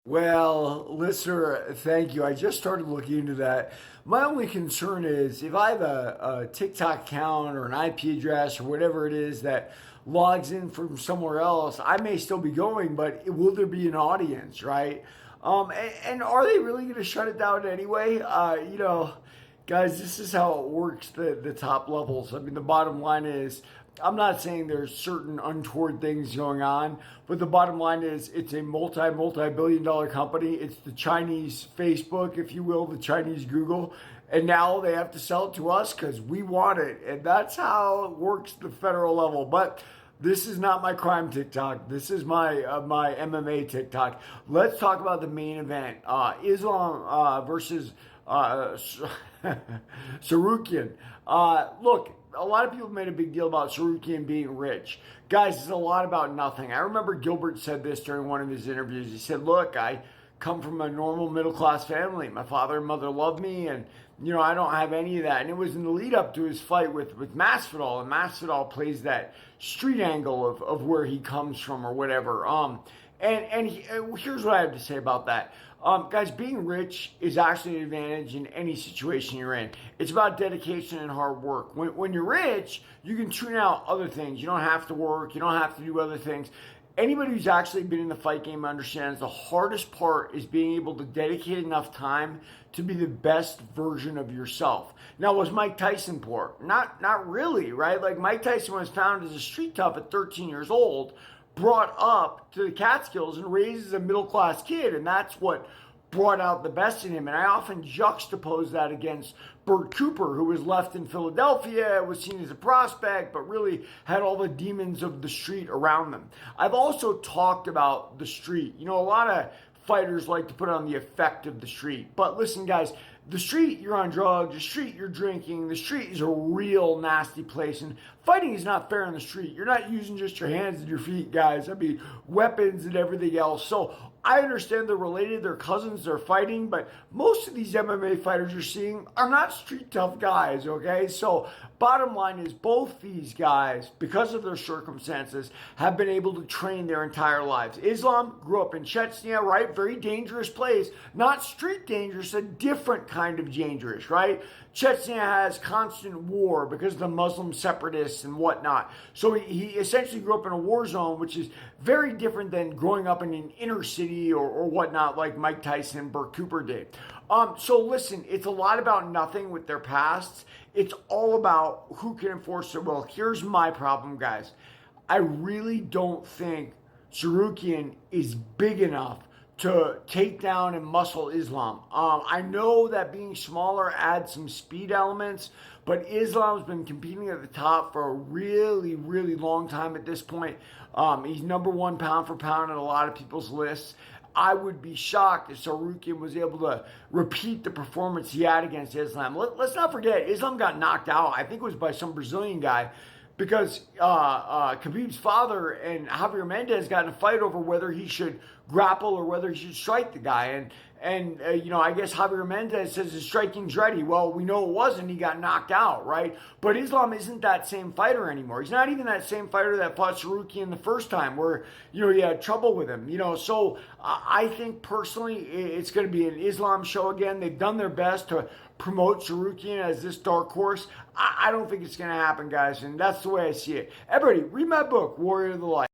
Well, listener, thank you. I just started looking into that. My only concern is if I have a TikTok account or an IP address or whatever it is that logs in from somewhere else, I may still be going, but will there be an audience, right? And are they really going to shut it down anyway? Guys, this is how it works, the top levels. I mean, the bottom line is I'm not saying there's certain untoward things going on, but the bottom line is it's a multi billion dollar company. It's the Chinese Facebook, if you will, the Chinese Google. And now they have to sell it to us because we want it. And that's how it works at the federal level. But this is not my crime TikTok. This is my MMA TikTok. Let's talk about the main event: Islam versus Sarukian. Look, a lot of people made a big deal about Sarukian being rich. Guys, it's a lot about nothing. I remember Gilbert said this during one of his interviews. He said, "Look, I come from a normal middle class family. My father and mother love me, and I don't have any of that." And it was in the lead up to his fight with Masvidal, and Masvidal plays that street angle of where he comes from or whatever. Here's what I have to say about that. Guys, being rich is actually an advantage in any situation you're in. It's about dedication and hard work. When you're rich, you can tune out other things. You don't have to work. You don't have to do other things. Anybody who's actually been in the fight game understands the hardest part is being able to dedicate enough time to be the best version of yourself. Now, was Mike Tyson poor? Not really, right? Like Mike Tyson was found as a street tough at 13 years old, brought up to the Catskills and raised as a middle class kid, and that's what brought out the best in him. And I often juxtapose that against Bert Cooper, who was left in Philadelphia, was seen as a prospect, but really had all the demons of the street around them. I've also talked about the street. A lot of fighters like to put on the effect of the street. But listen, guys, the street, you're on drugs. The street, you're drinking. The street is a real nasty place. And fighting is not fair on the street. You're not using just your hands and your feet, guys. I mean, weapons and everything else. So I understand they're related. They're cousins. They're fighting. But most of these MMA fighters you're seeing are not street tough guys, okay? So bottom line is both these guys, because of their circumstances, have been able to train their entire lives. Islam grew up in Chechnya, right? Very dangerous place. Not street dangerous, a different kind of dangerous, right? Chechnya has constant war because of the Muslim separatists and whatnot. So he essentially grew up in a war zone, which is very different than growing up in an inner city or whatnot like Mike Tyson and Bert Cooper did. So listen, it's a lot about nothing with their pasts. It's all about who can enforce their will. Here's my problem, guys. I really don't think Sarukian is big enough to take down and muscle Islam. I know that being smaller adds some speed elements, but Islam's been competing at the top for a really, really long time at this point. He's number one pound for pound on a lot of people's lists. I would be shocked if Sarukian was able to repeat the performance he had against Islam. Let's not forget, Islam got knocked out. I think it was by some Brazilian guy because Khabib's father and Javier Mendez got in a fight over whether he should grapple or whether he should strike the guy. I guess Javier Mendez says his striking's ready. Well, we know it wasn't. He got knocked out, right? But Islam isn't that same fighter anymore. He's not even that same fighter that fought Sarukian the first time where, he had trouble with him. So I think personally it's going to be an Islam show again. They've done their best to promote Sarukian as this dark horse. I don't think it's going to happen, guys, and that's the way I see it. Everybody, read my book, Warrior of the Light.